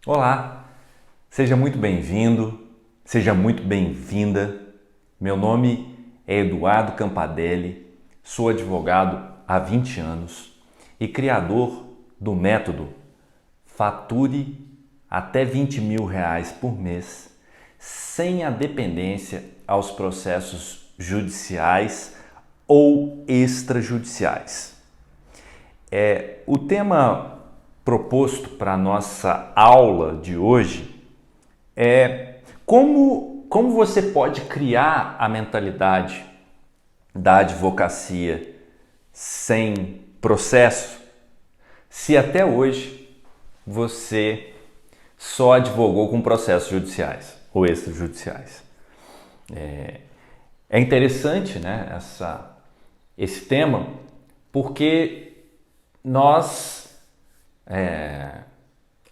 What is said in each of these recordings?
Olá, seja muito bem-vindo, seja muito bem-vinda. Meu nome é Eduardo Campadelli, sou advogado há 20 anos e criador do método Fature até R$ 20.000 por mês, sem a dependência aos processos judiciais ou extrajudiciais. O tema proposto para a nossa aula de hoje é como você pode criar a mentalidade da advocacia sem processo, se até hoje você só advogou com processos judiciais ou extrajudiciais. É interessante, né, esse tema, porque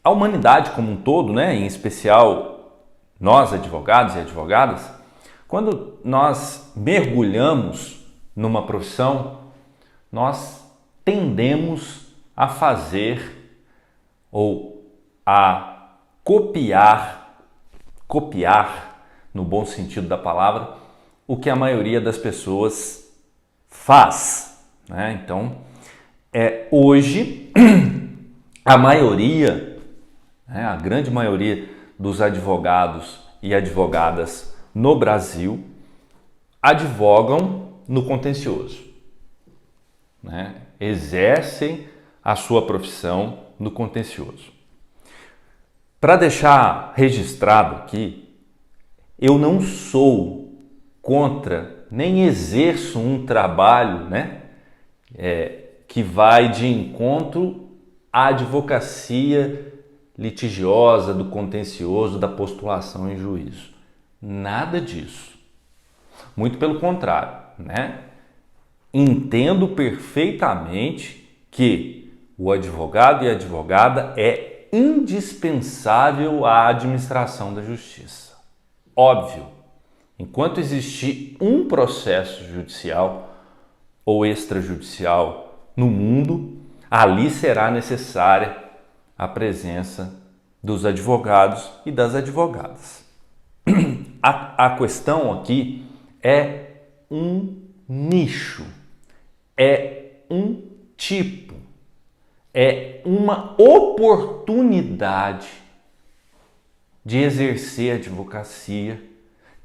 a humanidade como um todo, né, em especial nós advogados e advogadas, quando nós mergulhamos numa profissão, nós tendemos a fazer ou a copiar no bom sentido da palavra, o que a maioria das pessoas faz, né? Então, hoje, a maioria, né, a grande maioria dos advogados e advogadas no Brasil advogam no contencioso, né? Exercem a sua profissão no contencioso. Para deixar registrado aqui, eu não sou contra, nem exerço um trabalho, né, que vai de encontro à advocacia litigiosa, do contencioso, da postulação em juízo. Nada disso. Muito pelo contrário, né? Entendo perfeitamente que o advogado e a advogada é indispensável à administração da justiça. Óbvio, enquanto existir um processo judicial ou extrajudicial no mundo, ali será necessária a presença dos advogados e das advogadas. A questão aqui é um nicho, é um tipo, é uma oportunidade de exercer a advocacia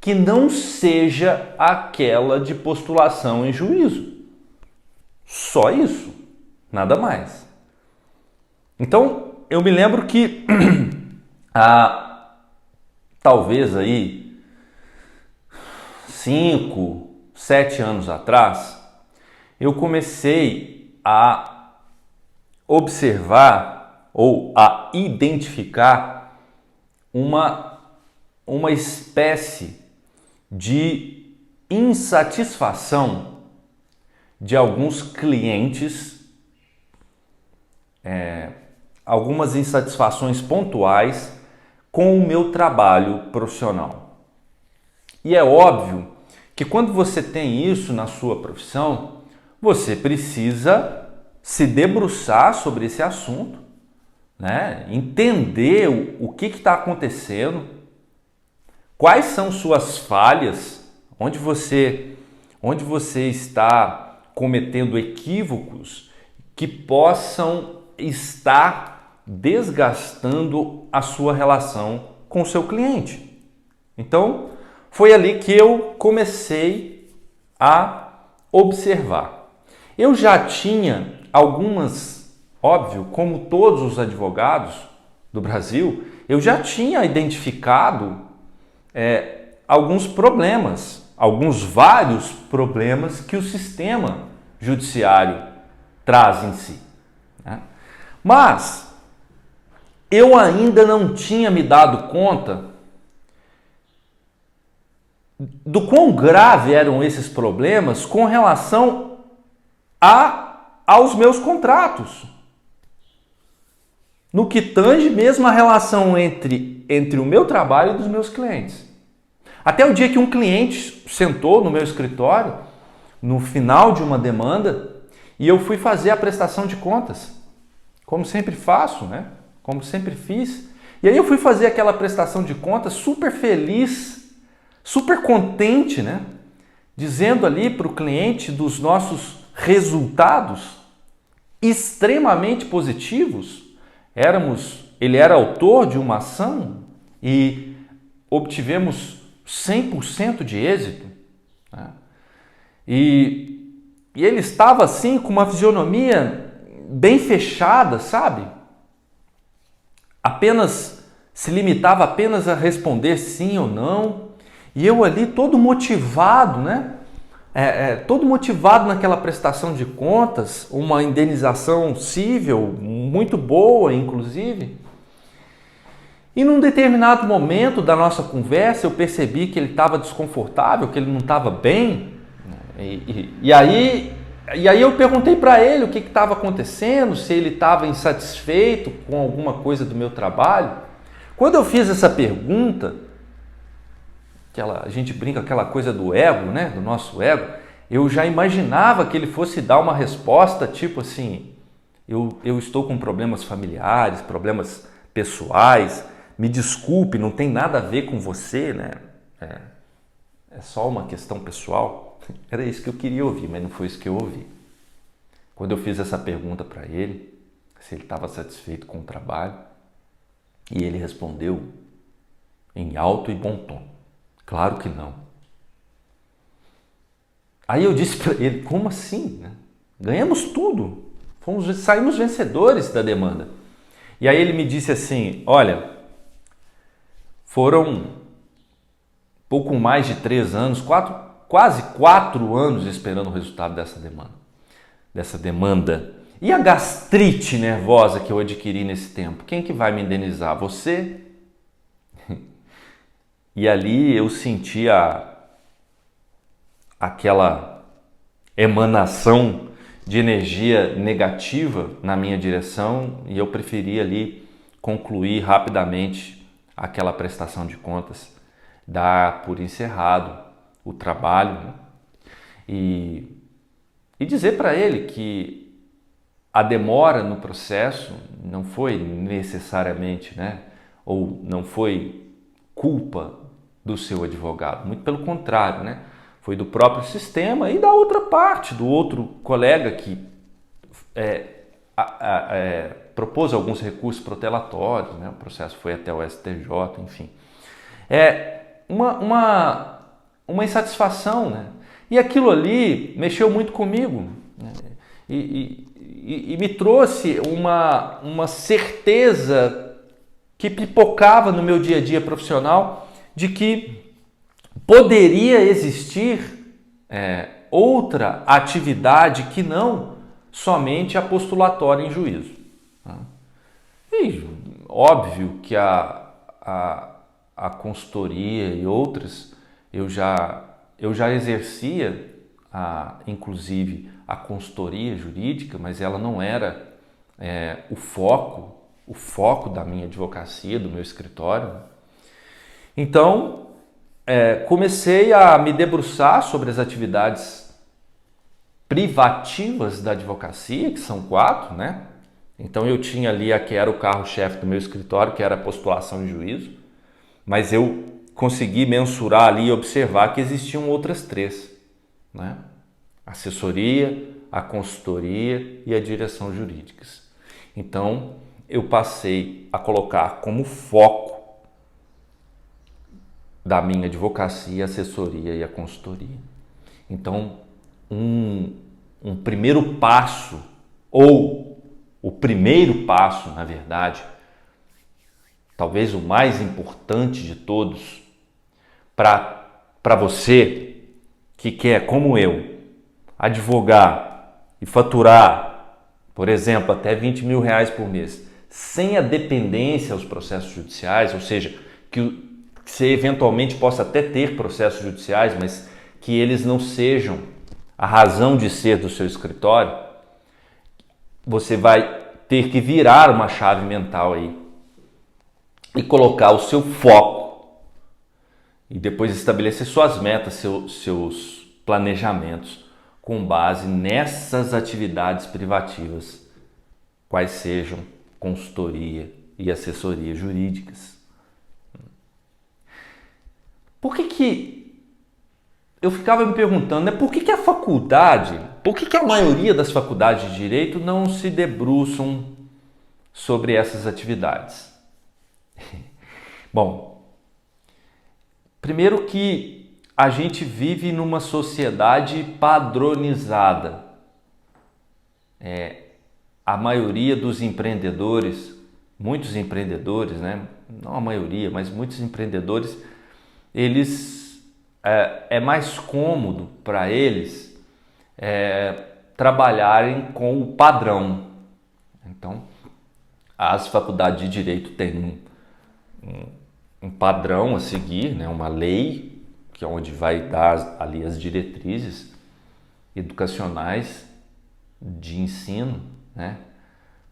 que não seja aquela de postulação em juízo. Só isso, nada mais. Então, eu me lembro que talvez aí 5, 7 anos atrás, eu comecei a observar ou a identificar uma espécie de insatisfação de alguns clientes, algumas insatisfações pontuais com o meu trabalho profissional. E é óbvio que quando você tem isso na sua profissão, você precisa se debruçar sobre esse assunto, né? Entender o que está acontecendo, quais são suas falhas, onde você está cometendo equívocos que possam estar desgastando a sua relação com o seu cliente. Então, foi ali que eu comecei a observar. Eu já tinha óbvio, como todos os advogados do Brasil, eu já tinha identificado alguns problemas, vários problemas que o sistema judiciário traz em si, né? Mas eu ainda não tinha me dado conta do quão grave eram esses problemas com relação aos meus contratos, no que tange mesmo a relação entre o meu trabalho e dos meus clientes. Até o dia que um cliente sentou no meu escritório, no final de uma demanda, e eu fui fazer a prestação de contas, como sempre faço, né? Como sempre fiz. E aí eu fui fazer aquela prestação de contas super feliz, super contente, né? Dizendo ali para o cliente dos nossos resultados extremamente positivos. Ele era autor de uma ação e obtivemos 100% de êxito, né? E ele estava assim com uma fisionomia bem fechada, sabe? Se limitava apenas a responder sim ou não. E eu ali todo motivado, né? Todo motivado naquela prestação de contas, uma indenização cível, muito boa, inclusive. E num determinado momento da nossa conversa, eu percebi que ele estava desconfortável, que ele não estava bem. E aí eu perguntei para ele o que estava acontecendo, se ele estava insatisfeito com alguma coisa do meu trabalho. Quando eu fiz essa pergunta, a gente brinca aquela coisa do ego, né? Do nosso ego, eu já imaginava que ele fosse dar uma resposta tipo assim: eu estou com problemas familiares, problemas pessoais, me desculpe, não tem nada a ver com você, né? É só uma questão pessoal. Era isso que eu queria ouvir, mas não foi isso que eu ouvi. Quando eu fiz essa pergunta para ele, se ele estava satisfeito com o trabalho, e ele respondeu em alto e bom tom: claro que não. Aí eu disse para ele: como assim, né? Ganhamos tudo, saímos vencedores da demanda. E aí ele me disse assim: olha, foram pouco mais de 3 anos, quase 4 anos esperando o resultado dessa demanda. E a gastrite nervosa que eu adquiri nesse tempo? Quem que vai me indenizar? Você? E ali eu sentia aquela emanação de energia negativa na minha direção e eu preferi ali concluir rapidamente aquela prestação de contas, dar por encerrado o trabalho, né? E dizer para ele que a demora no processo não foi necessariamente, né, ou não foi culpa do seu advogado, muito pelo contrário, né, foi do próprio sistema e da outra parte, do outro colega que propôs alguns recursos protelatórios, né, o processo foi até o STJ, enfim. Uma insatisfação, né? E aquilo ali mexeu muito comigo, né? E me trouxe uma certeza que pipocava no meu dia a dia profissional de que poderia existir outra atividade que não somente a postulatória em juízo. E óbvio que a consultoria e outras, eu já exercia, inclusive, a consultoria jurídica, mas ela não era o foco da minha advocacia, do meu escritório. Então, comecei a me debruçar sobre as atividades privativas da advocacia, que são 4, né? Então eu tinha ali a que era o carro-chefe do meu escritório, que era a postulação em juízo, mas eu consegui mensurar ali e observar que existiam outras 3, né? A assessoria, a consultoria e a direção jurídicas. Então eu passei a colocar como foco da minha advocacia, a assessoria e a consultoria. Então um primeiro passo, ou o primeiro passo, na verdade, talvez o mais importante de todos, para você que quer, como eu, advogar e faturar, por exemplo, até R$20 mil por mês, sem a dependência aos processos judiciais, ou seja, que você eventualmente possa até ter processos judiciais, mas que eles não sejam a razão de ser do seu escritório, você vai ter que virar uma chave mental aí e colocar o seu foco e depois estabelecer suas metas, seus planejamentos com base nessas atividades privativas, quais sejam consultoria, e assessoria jurídicas. Por que eu ficava me perguntando, né, por que a faculdade, por que a maioria das faculdades de direito não se debruçam sobre essas atividades? Bom, primeiro que a gente vive numa sociedade padronizada. A maioria dos empreendedores, muitos empreendedores, né? Não a maioria, mas muitos empreendedores, eles é mais cômodo para eles trabalharem com o padrão. Então, as faculdades de direito têm um padrão a seguir, né? Uma lei, que é onde vai dar ali as diretrizes educacionais de ensino, né?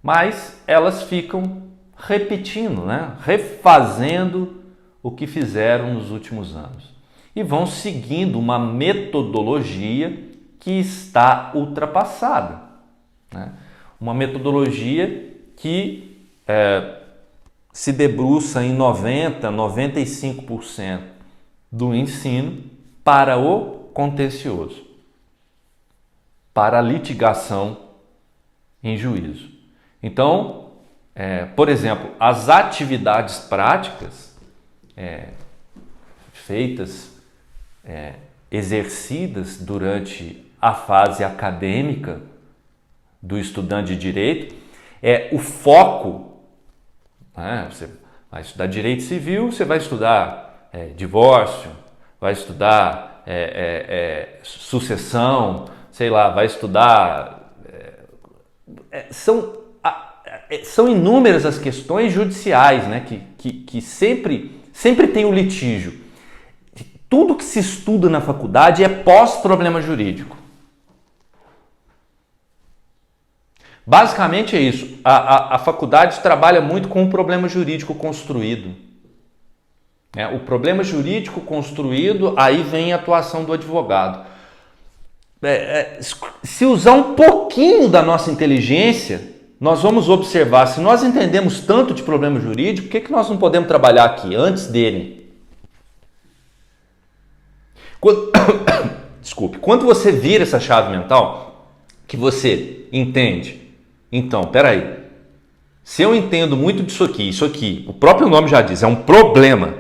Mas elas ficam repetindo, né? Refazendo o que fizeram nos últimos anos e vão seguindo uma metodologia que está ultrapassada, né? Uma metodologia que se debruça em 95% do ensino para o contencioso, para a litigação em juízo. Então, por exemplo, as atividades práticas feitas, exercidas durante a fase acadêmica do estudante de direito, o foco, né? Você vai estudar direito civil, você vai estudar divórcio, vai estudar sucessão, sei lá, vai estudar... São inúmeras as questões judiciais, né? que sempre tem o litígio. Tudo que se estuda na faculdade é pós-problema jurídico. Basicamente é isso. A faculdade trabalha muito com o problema jurídico construído. O problema jurídico construído, aí vem a atuação do advogado. Se usar um pouquinho da nossa inteligência, nós vamos observar, se nós entendemos tanto de problema jurídico, por que nós não podemos trabalhar aqui antes dele? Desculpe, quando você vira essa chave mental, que você entende, então, peraí, se eu entendo muito disso aqui, isso aqui, o próprio nome já diz, é um problema,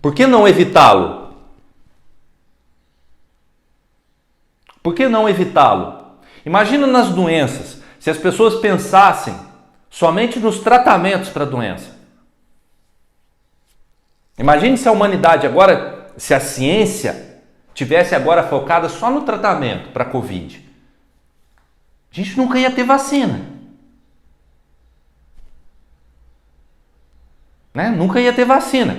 por que não evitá-lo? Por que não evitá-lo? Imagina nas doenças, se as pessoas pensassem somente nos tratamentos para a doença. Imagine se a humanidade agora, se a ciência tivesse agora focada só no tratamento para a Covid. A gente nunca ia ter vacina. Né? Nunca ia ter vacina.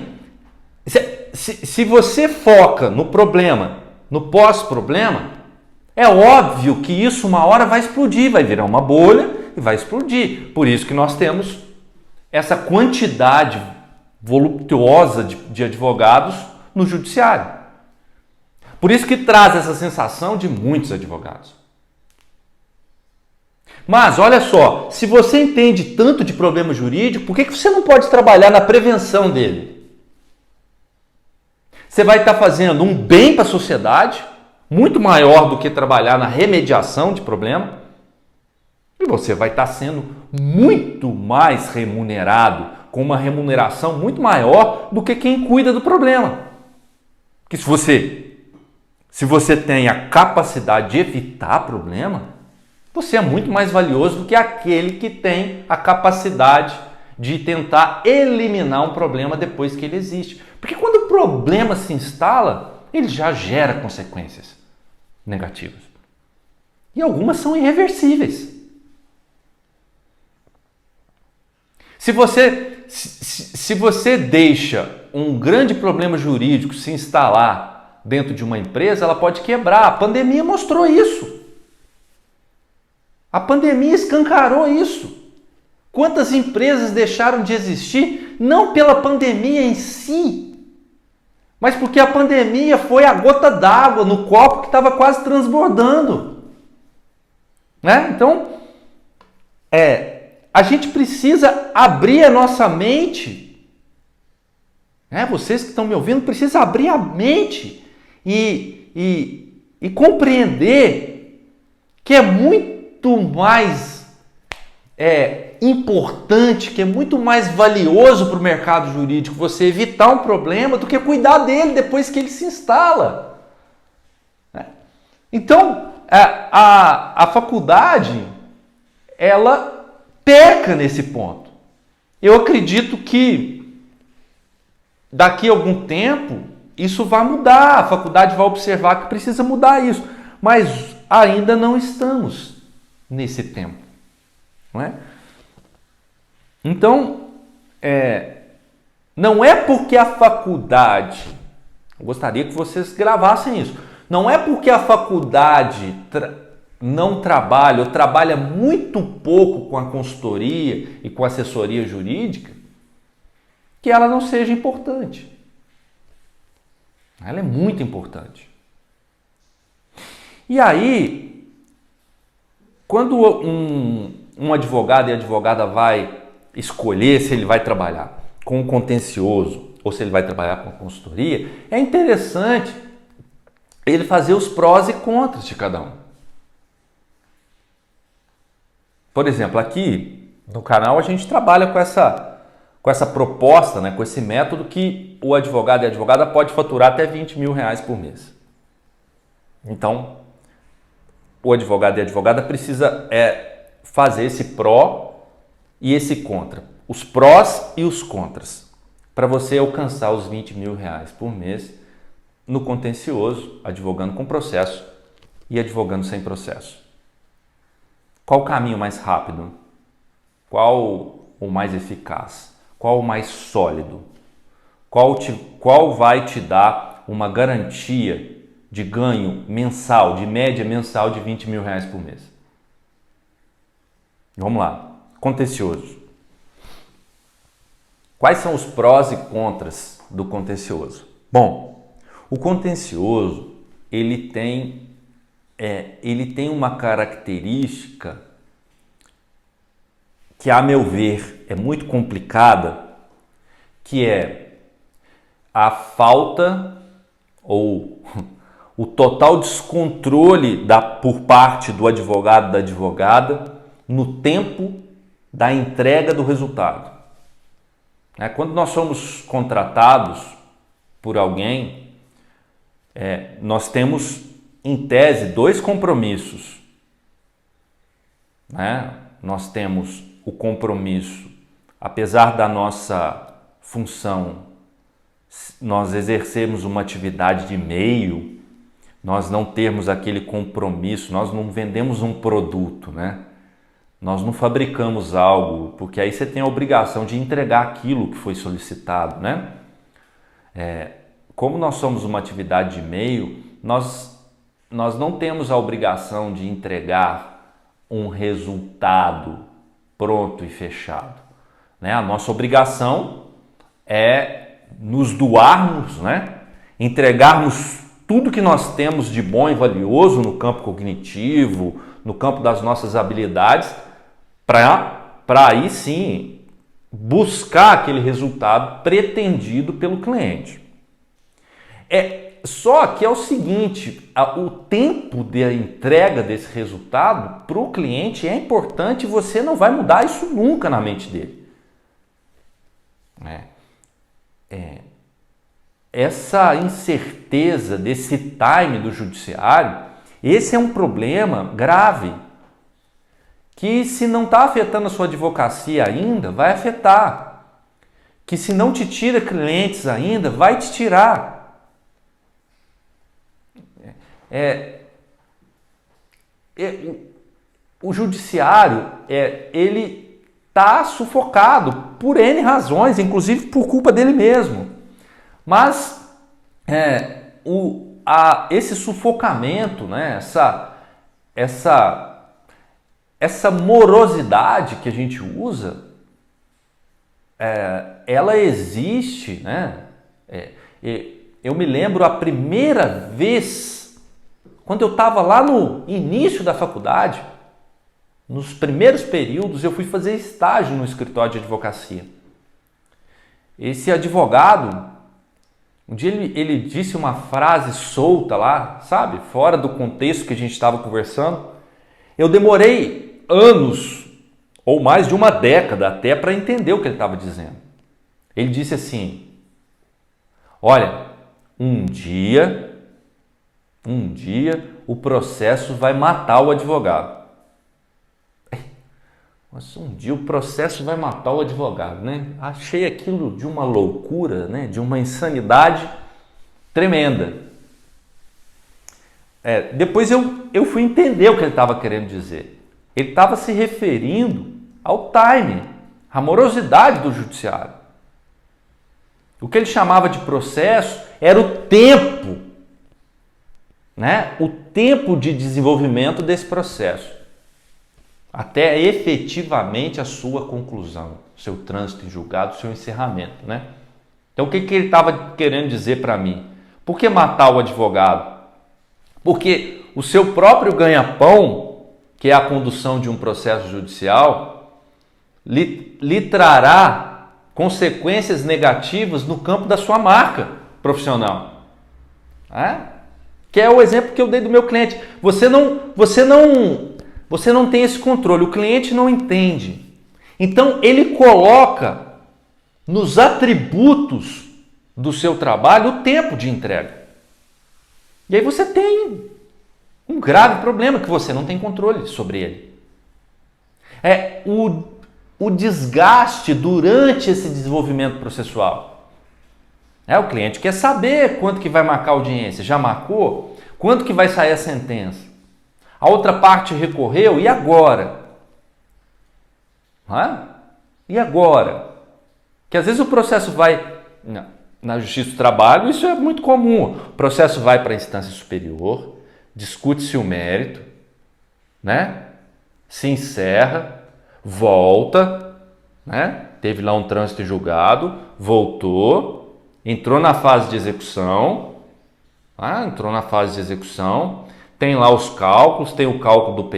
Se você foca no problema, no pós-problema, é óbvio que isso uma hora vai explodir, vai virar uma bolha e vai explodir. Por isso que nós temos essa quantidade voluptuosa de advogados no judiciário. Por isso que traz essa sensação de muitos advogados. Mas olha só, se você entende tanto de problema jurídico, por que você não pode trabalhar na prevenção dele? Você vai estar fazendo um bem para a sociedade, muito maior do que trabalhar na remediação de problema, e você vai estar sendo muito mais remunerado, com uma remuneração muito maior do que quem cuida do problema. Porque se você tem a capacidade de evitar problema, você é muito mais valioso do que aquele que tem a capacidade de tentar eliminar um problema depois que ele existe. Porque quando o problema se instala, ele já gera consequências negativas. E algumas são irreversíveis. Se você deixa um grande problema jurídico se instalar dentro de uma empresa, ela pode quebrar. A pandemia mostrou isso. A pandemia escancarou isso. Quantas empresas deixaram de existir, não pela pandemia em si, mas porque a pandemia foi a gota d'água no copo que estava quase transbordando. Né? Então, a gente precisa abrir a nossa mente. Vocês que estão me ouvindo, precisam abrir a mente e compreender que é muito mais importante, que é muito mais valioso para o mercado jurídico você evitar um problema do que cuidar dele depois que ele se instala. Então, a faculdade, ela peca nesse ponto. Eu acredito que daqui a algum tempo isso vai mudar, a faculdade vai observar que precisa mudar isso, mas ainda não estamos nesse tempo, não é? Então, não é porque a faculdade, eu gostaria que vocês gravassem isso, não é porque a faculdade não trabalha ou trabalha muito pouco com a consultoria e com a assessoria jurídica que ela não seja importante. Ela é muito importante. E aí, quando um advogado e advogada vai escolher se ele vai trabalhar com o contencioso ou se ele vai trabalhar com a consultoria, é interessante ele fazer os prós e contras de cada um. Por exemplo, aqui no canal a gente trabalha com essa proposta, com esse método que o advogado e a advogada pode faturar até R$20 mil por mês. Então, o advogado e a advogada precisa fazer esse pró e esse contra. Os prós e os contras. Para você alcançar os R$20 mil por mês no contencioso, advogando com processo e advogando sem processo. Qual o caminho mais rápido? Qual o mais eficaz? Qual o mais sólido? Qual vai te dar uma garantia de ganho mensal, de média mensal de R$20 mil por mês? Vamos lá. Contencioso. Quais são os prós e contras do contencioso? Bom, o contencioso ele tem uma característica que, a meu ver, é muito complicada, que é a falta ou o total descontrole por parte do advogado e da advogada no tempo da entrega do resultado. Quando nós somos contratados por alguém, nós temos, em tese, dois compromissos. Nós temos o compromisso, apesar da nossa função, nós exercemos uma atividade de meio, nós não termos aquele compromisso, nós não vendemos um produto, Nós não fabricamos algo, porque aí você tem a obrigação de entregar aquilo que foi solicitado, Como nós somos uma atividade de meio, nós não temos a obrigação de entregar um resultado pronto e fechado. A nossa obrigação é nos doarmos, entregarmos tudo que nós temos de bom e valioso no campo cognitivo, no campo das nossas habilidades, para aí sim buscar aquele resultado pretendido pelo cliente. Só que é o seguinte, o tempo de entrega desse resultado para o cliente é importante e você não vai mudar isso nunca na mente dele. Essa incerteza desse time do judiciário, esse é um problema grave, que se não está afetando a sua advocacia ainda, vai afetar. Que se não te tira clientes ainda, vai te tirar. O judiciário, ele está sufocado por N razões, inclusive por culpa dele mesmo. Mas esse sufocamento, essa morosidade que a gente usa, ela existe, eu me lembro a primeira vez, quando eu estava lá no início da faculdade, nos primeiros períodos, eu fui fazer estágio no escritório de advocacia. Esse advogado, um dia ele disse uma frase solta lá, sabe? Fora do contexto que a gente estava conversando. Eu demorei anos, ou mais de uma década até, para entender o que ele estava dizendo. Ele disse assim: olha, um dia o processo vai matar o advogado. Mas um dia o processo vai matar o advogado, né? Achei aquilo de uma loucura, né? De uma insanidade tremenda. Depois eu fui entender o que ele estava querendo dizer. Ele estava se referindo ao time, à morosidade do judiciário. O que ele chamava de processo era o tempo, né? O tempo de desenvolvimento desse processo, até efetivamente a sua conclusão, seu trânsito em julgado, seu encerramento, né? Então o que ele estava querendo dizer para mim? Por que matar o advogado? Porque o seu próprio ganha-pão, que é a condução de um processo judicial, lhe trará consequências negativas no campo da sua marca profissional. Que é o exemplo que eu dei do meu cliente. Você não tem esse controle, o cliente não entende. Então ele coloca nos atributos do seu trabalho o tempo de entrega. E aí você tem um grave problema que você não tem controle sobre ele. O desgaste durante esse desenvolvimento processual. O cliente quer saber quanto que vai marcar a audiência. Já marcou? Quanto que vai sair a sentença? A outra parte recorreu, e agora? E agora? Que às vezes o processo vai na Justiça do Trabalho, isso é muito comum. O processo vai para a instância superior, discute-se o mérito, né? Se encerra, volta, né? Teve lá um trânsito em julgado, voltou, entrou na fase de execução, tem lá os cálculos, tem o cálculo do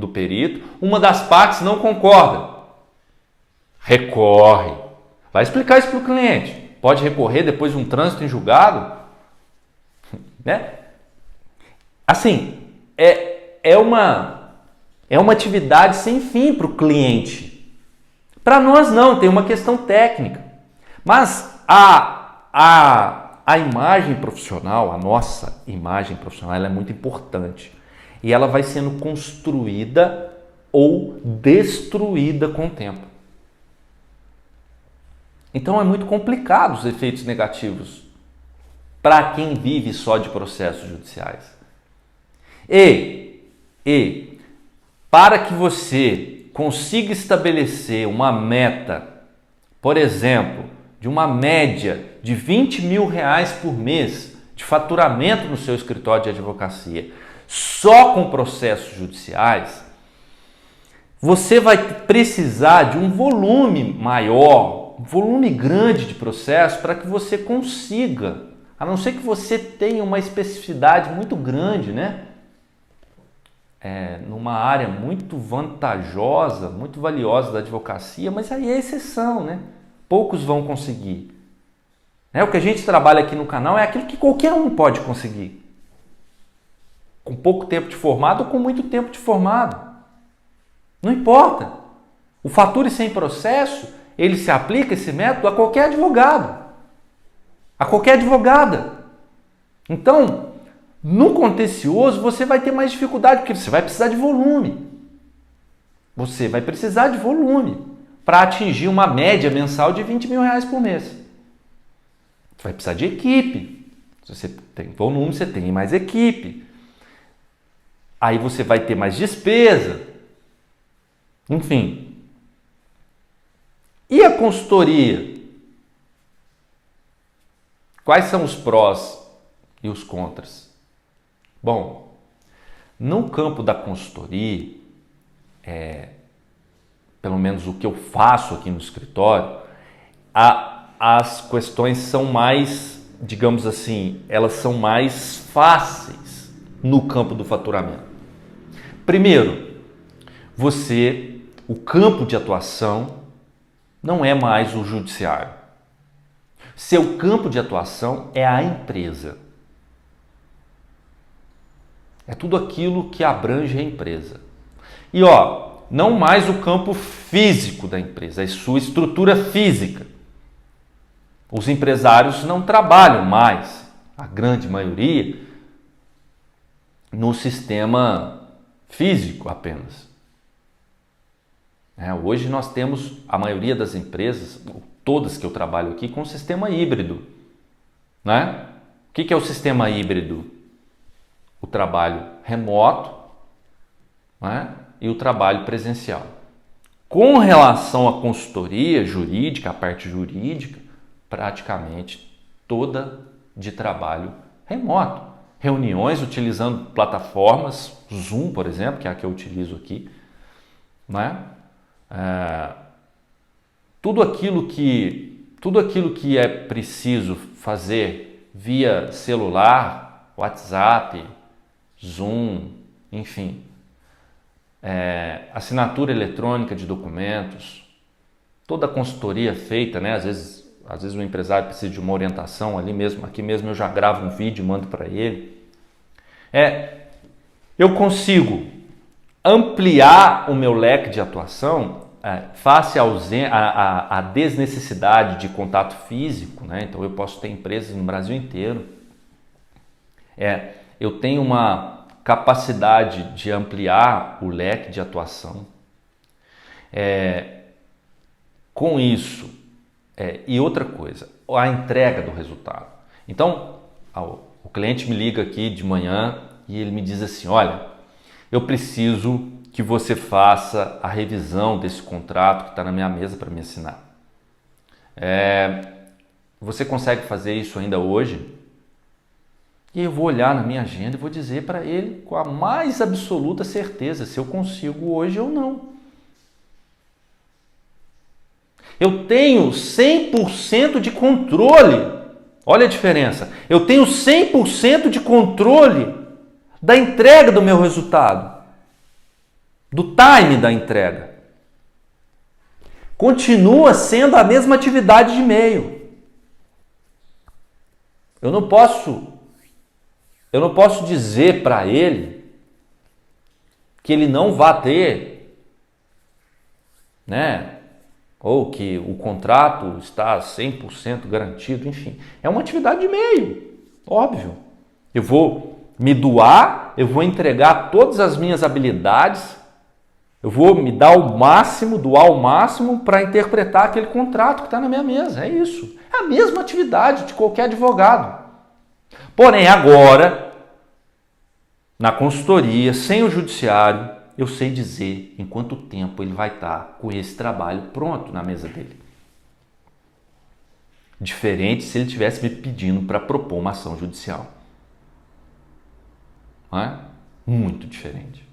perito, uma das partes não concorda, recorre, vai explicar isso para o cliente, pode recorrer depois de um trânsito em julgado, né? Assim, é uma atividade sem fim para o cliente. Para nós não, tem uma questão técnica, mas a imagem profissional, a nossa imagem profissional, ela é muito importante e ela vai sendo construída ou destruída com o tempo. Então é muito complicado os efeitos negativos para quem vive só de processos judiciais. E para que você consiga estabelecer uma meta, por exemplo, de uma média de R$20 mil por mês de faturamento no seu escritório de advocacia, só com processos judiciais, você vai precisar de um volume maior, um volume grande de processos para que você consiga, a não ser que você tenha uma especificidade muito grande, né? Numa área muito vantajosa, muito valiosa da advocacia, mas aí é exceção, né? Poucos vão conseguir. O que a gente trabalha aqui no canal é aquilo que qualquer um pode conseguir. Com pouco tempo de formado ou com muito tempo de formado. Não importa. O fature sem processo, ele se aplica esse método a qualquer advogado. A qualquer advogada. Então, no contencioso, você vai ter mais dificuldade, porque você vai precisar de volume. Você vai precisar de volume para atingir uma média mensal de R$20 mil por mês. Você vai precisar de equipe. Se você tem volume, você tem mais equipe. Aí você vai ter mais despesa. Enfim. E a consultoria? Quais são os prós e os contras? Bom, no campo da consultoria, pelo menos o que eu faço aqui no escritório, as questões são mais, digamos assim, elas são mais fáceis no campo do faturamento. Primeiro, o campo de atuação não é mais o judiciário. Seu campo de atuação é a empresa. É tudo aquilo que abrange a empresa. E não mais o campo físico da empresa, a sua estrutura física. Os empresários não trabalham mais, a grande maioria, no sistema físico apenas. Hoje nós temos a maioria das empresas, todas que eu trabalho aqui, com um sistema híbrido. Né? O que é o sistema híbrido? O trabalho remoto, né? E o trabalho presencial. Com relação à consultoria jurídica, a parte jurídica, praticamente toda de trabalho remoto. Reuniões utilizando plataformas, Zoom, por exemplo, que é a que eu utilizo aqui, né? Tudo aquilo que é preciso fazer via celular, WhatsApp, Zoom, enfim, assinatura eletrônica de documentos, toda a consultoria feita, né? Às vezes o empresário precisa de uma orientação ali mesmo, aqui mesmo eu já gravo um vídeo e mando para ele. Eu consigo ampliar o meu leque de atuação face à desnecessidade de contato físico, né? Então eu posso ter empresas no Brasil inteiro. Eu tenho uma capacidade de ampliar o leque de atuação. Com isso, e outra coisa, a entrega do resultado. Então, o cliente me liga aqui de manhã e ele me diz assim: olha, eu preciso que você faça a revisão desse contrato que está na minha mesa para me assinar. Você consegue fazer isso ainda hoje? E eu vou olhar na minha agenda e vou dizer para ele com a mais absoluta certeza se eu consigo hoje ou não. Eu tenho 100% de controle. Olha a diferença. Eu tenho 100% de controle da entrega do meu resultado, do time da entrega. Continua sendo a mesma atividade de e-mail. Eu não posso dizer para ele que ele não vai ter, né? Ou que o contrato está 100% garantido, enfim. É uma atividade de e-mail, óbvio. Eu vou me doar, eu vou entregar todas as minhas habilidades, eu vou me dar o máximo, doar o máximo para interpretar aquele contrato que está na minha mesa. É isso. É a mesma atividade de qualquer advogado. Porém, agora, na consultoria, sem o judiciário, eu sei dizer em quanto tempo ele vai estar com esse trabalho pronto na mesa dele. Diferente se ele estivesse me pedindo para propor uma ação judicial. Não é? Muito diferente.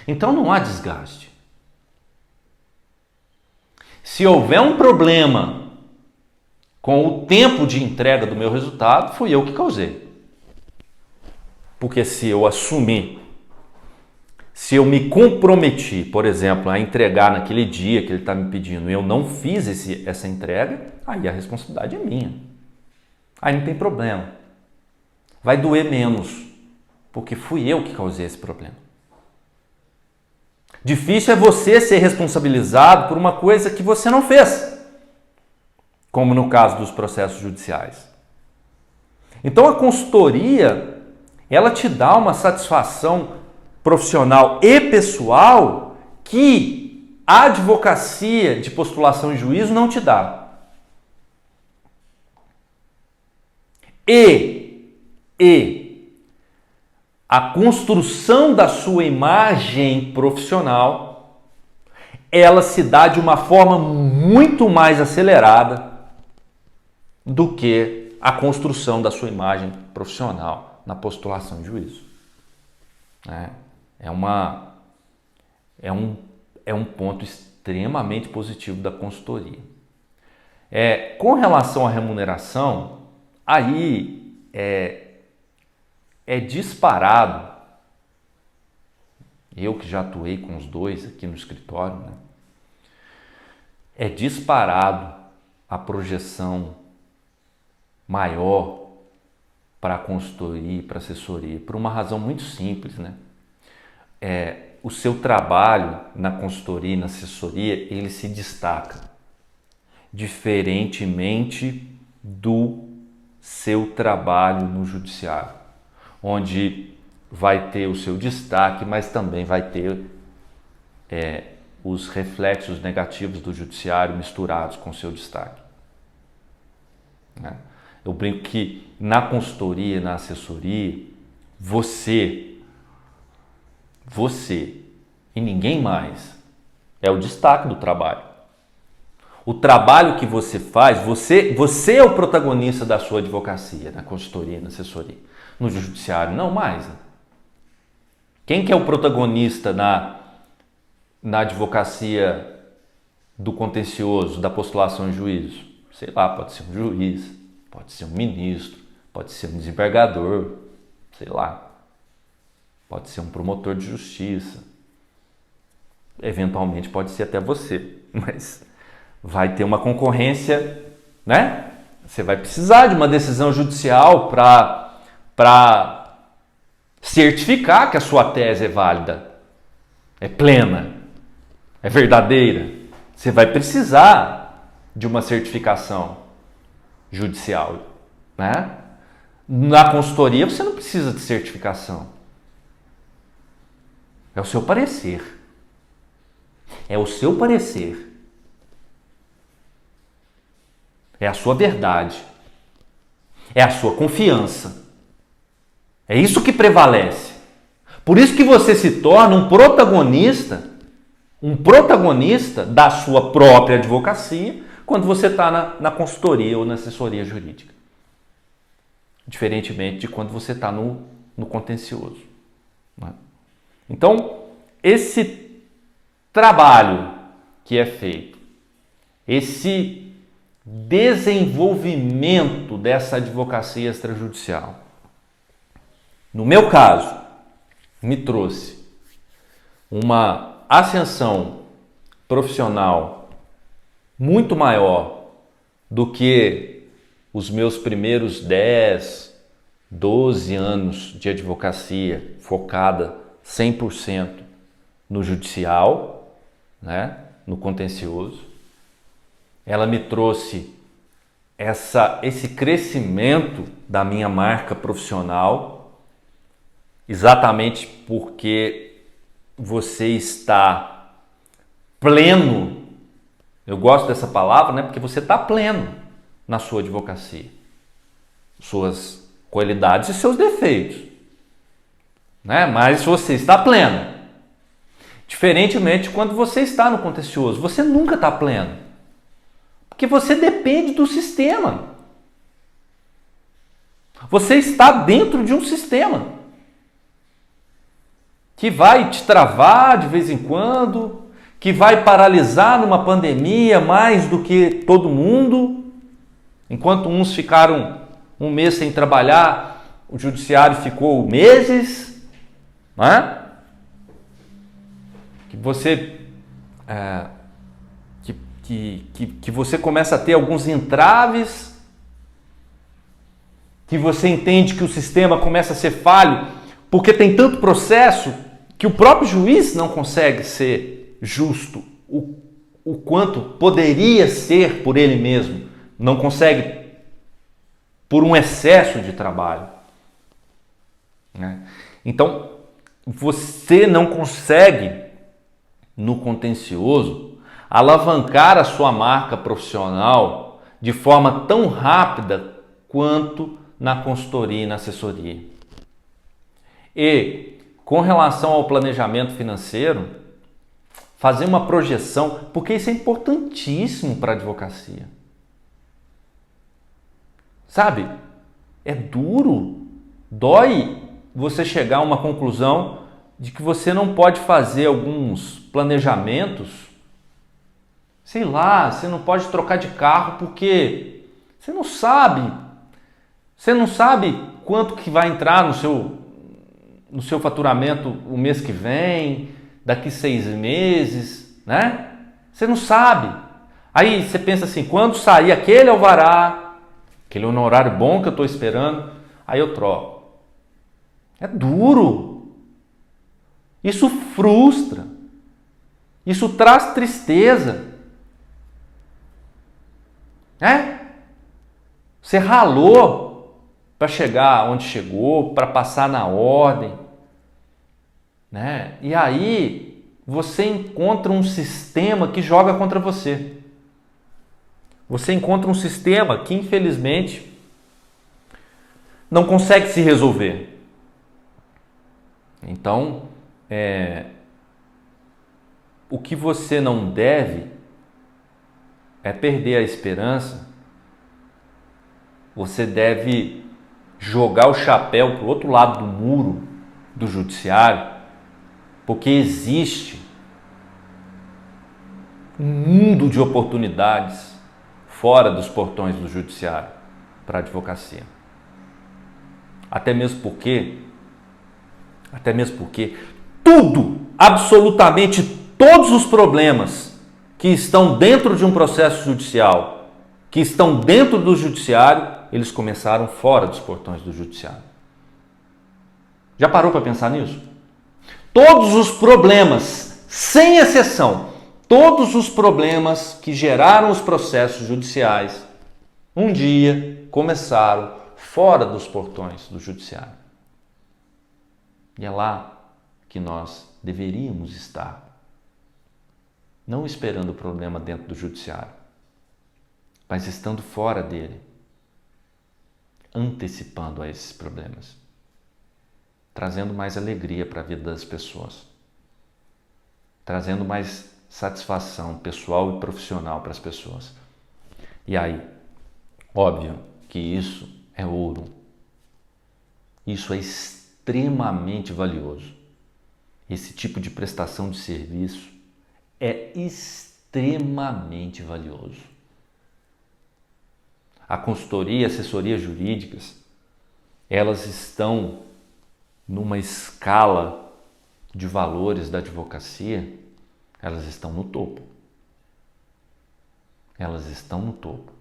Então não há desgaste. Se houver um problema com o tempo de entrega do meu resultado, fui eu que causei. Porque se eu assumir, se eu me comprometi, por exemplo, a entregar naquele dia que ele está me pedindo e eu não fiz essa entrega, aí a responsabilidade é minha. Aí não tem problema. Vai doer menos, porque fui eu que causei esse problema. Difícil é você ser responsabilizado por uma coisa que você não fez, como no caso dos processos judiciais. Então a consultoria, ela te dá uma satisfação profissional e pessoal que a advocacia de postulação e juízo não te dá. E a construção da sua imagem profissional, ela se dá de uma forma muito mais acelerada do que a construção da sua imagem profissional na postulação de juízo. É um ponto extremamente positivo da consultoria. Com relação à remuneração, aí é disparado, eu que já atuei com os dois aqui no escritório, né? É disparado a projeção maior para a consultoria e para a assessoria, por uma razão muito simples, né? O seu trabalho na consultoria e na assessoria, ele se destaca, diferentemente do seu trabalho no judiciário, onde vai ter o seu destaque, mas também vai ter os reflexos negativos do judiciário misturados com o seu destaque, né? Eu brinco que na consultoria, na assessoria, você e ninguém mais é o destaque do trabalho. O trabalho que você faz, você é o protagonista da sua advocacia, na consultoria, na assessoria. No judiciário, não mais. Quem que é o protagonista na advocacia do contencioso, da postulação em juízo? Sei lá, pode ser um juiz, pode ser um ministro, pode ser um desembargador, sei lá. Pode ser um promotor de justiça. Eventualmente pode ser até você, mas vai ter uma concorrência, né? Você vai precisar de uma decisão judicial para certificar que a sua tese é válida, é plena, é verdadeira. Você vai precisar de uma certificação judicial, né? Na consultoria você não precisa de certificação. É o seu parecer. É o seu parecer. É a sua verdade. É a sua confiança. É isso que prevalece. Por isso que você se torna um protagonista da sua própria advocacia quando você está na consultoria ou na assessoria jurídica. Diferentemente de quando você está no contencioso, né? Então, esse trabalho que é feito, esse desenvolvimento dessa advocacia extrajudicial, no meu caso, me trouxe uma ascensão profissional muito maior do que os meus primeiros 10, 12 anos de advocacia focada 100% no judicial, né, no contencioso. Ela me trouxe esse crescimento da minha marca profissional, exatamente porque você está pleno. Eu gosto dessa palavra, né, porque você está pleno na sua advocacia, suas qualidades e seus defeitos, né? Mas você está pleno. Diferentemente quando você está no contencioso, você nunca está pleno, porque você depende do sistema. Você está dentro de um sistema que vai te travar de vez em quando, que vai paralisar numa pandemia mais do que todo mundo. Enquanto uns ficaram um mês sem trabalhar, o judiciário ficou meses, né? Que você que você começa a ter alguns entraves, que você entende que o sistema começa a ser falho, porque tem tanto processo que o próprio juiz não consegue ser justo o quanto poderia ser por ele mesmo, não consegue por um excesso de trabalho, né? Então, você não consegue, no contencioso, alavancar a sua marca profissional de forma tão rápida quanto na consultoria e na assessoria. E, com relação ao planejamento financeiro, fazer uma projeção, porque isso é importantíssimo para a advocacia. Sabe? É duro, dói você chegar a uma conclusão de que você não pode fazer alguns planejamentos. Sei lá, você não pode trocar de carro porque você não sabe quanto que vai entrar no seu faturamento o mês que vem, daqui 6 meses, né? Você não sabe. Aí você pensa assim, quando sair aquele alvará, aquele honorário bom que eu estou esperando, aí eu troco. É duro. Isso frustra. Isso traz tristeza. Você ralou para chegar onde chegou, para passar na ordem, né? E aí você encontra um sistema que joga contra você. Você encontra um sistema que, infelizmente, não consegue se resolver. Então, o que você não deve é perder a esperança. Você deve jogar o chapéu para o outro lado do muro do judiciário, porque existe um mundo de oportunidades fora dos portões do judiciário para a advocacia. Até mesmo porque tudo, absolutamente todos os problemas que estão dentro de um processo judicial, que estão dentro do judiciário, eles começaram fora dos portões do judiciário. Já parou para pensar nisso? Todos os problemas, sem exceção, todos os problemas que geraram os processos judiciais, um dia começaram fora dos portões do judiciário. E é lá que nós deveríamos estar. Não esperando o problema dentro do judiciário, mas estando fora dele, antecipando a esses problemas, trazendo mais alegria para a vida das pessoas, trazendo mais satisfação pessoal e profissional para as pessoas. E aí, óbvio que isso é ouro. Isso é extremamente valioso. Esse tipo de prestação de serviço é extremamente valioso. A consultoria e assessoria jurídicas, elas estão numa escala de valores da advocacia, elas estão no topo. Elas estão no topo.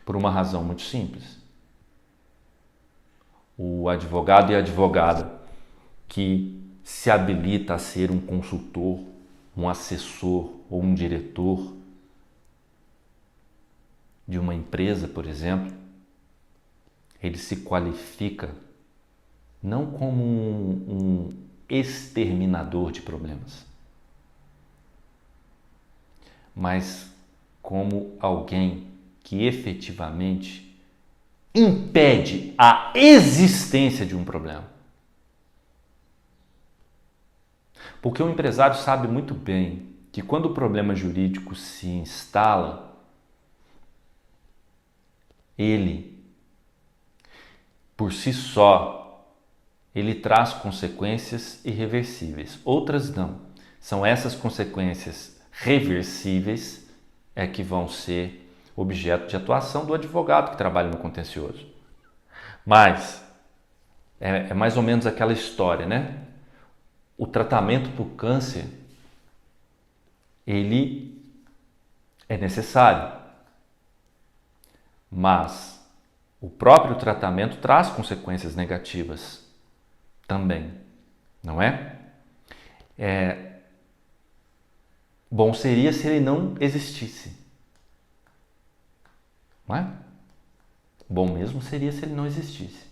Por uma razão muito simples. O advogado e a advogada que se habilita a ser um consultor, um assessor ou um diretor de uma empresa, por exemplo, ele se qualifica não como um exterminador de problemas, mas como alguém que efetivamente impede a existência de um problema. Porque o empresário sabe muito bem que quando o problema jurídico se instala, ele, por si só, ele traz consequências irreversíveis. Outras não. São essas consequências reversíveis que vão ser objeto de atuação do advogado que trabalha no contencioso. Mas é mais ou menos aquela história, né? O tratamento para o câncer, ele é necessário. Mas o próprio tratamento traz consequências negativas também, não é? Bom seria se ele não existisse, não é? Bom mesmo seria se ele não existisse.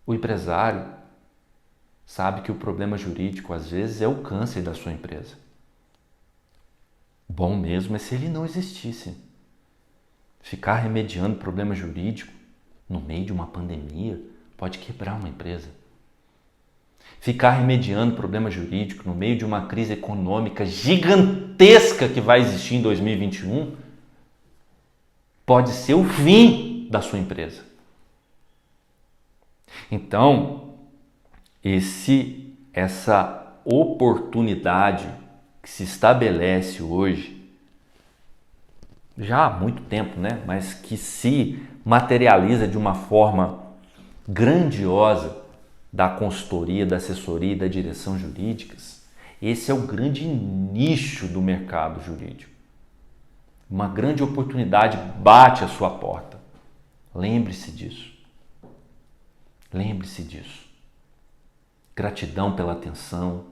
O empresário sabe que o problema jurídico às vezes é o câncer da sua empresa. Bom mesmo é se ele não existisse. Ficar remediando problema jurídico no meio de uma pandemia pode quebrar uma empresa. Ficar remediando problema jurídico no meio de uma crise econômica gigantesca que vai existir em 2021 pode ser o fim da sua empresa. Então, essa oportunidade que se estabelece hoje, já há muito tempo, né? Mas que se materializa de uma forma grandiosa da consultoria, da assessoria e da direção jurídicas, esse é o grande nicho do mercado jurídico. Uma grande oportunidade bate à sua porta. Lembre-se disso. Lembre-se disso. Gratidão pela atenção.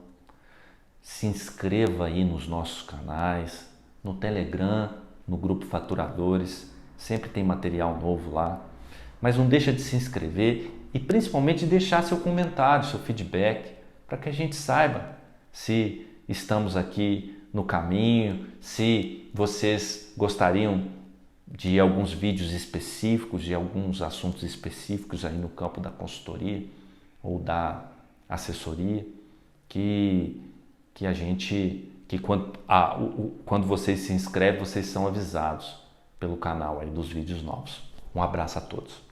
Se inscreva aí nos nossos canais, no Telegram, no grupo Faturadores. Sempre tem material novo lá. Mas não deixa de se inscrever e principalmente deixar seu comentário, seu feedback, para que a gente saiba se estamos aqui no caminho, se vocês gostariam de alguns vídeos específicos, de alguns assuntos específicos aí no campo da consultoria ou da assessoria, que quando vocês se inscrevem, vocês são avisados pelo canal aí dos vídeos novos. Um abraço a todos.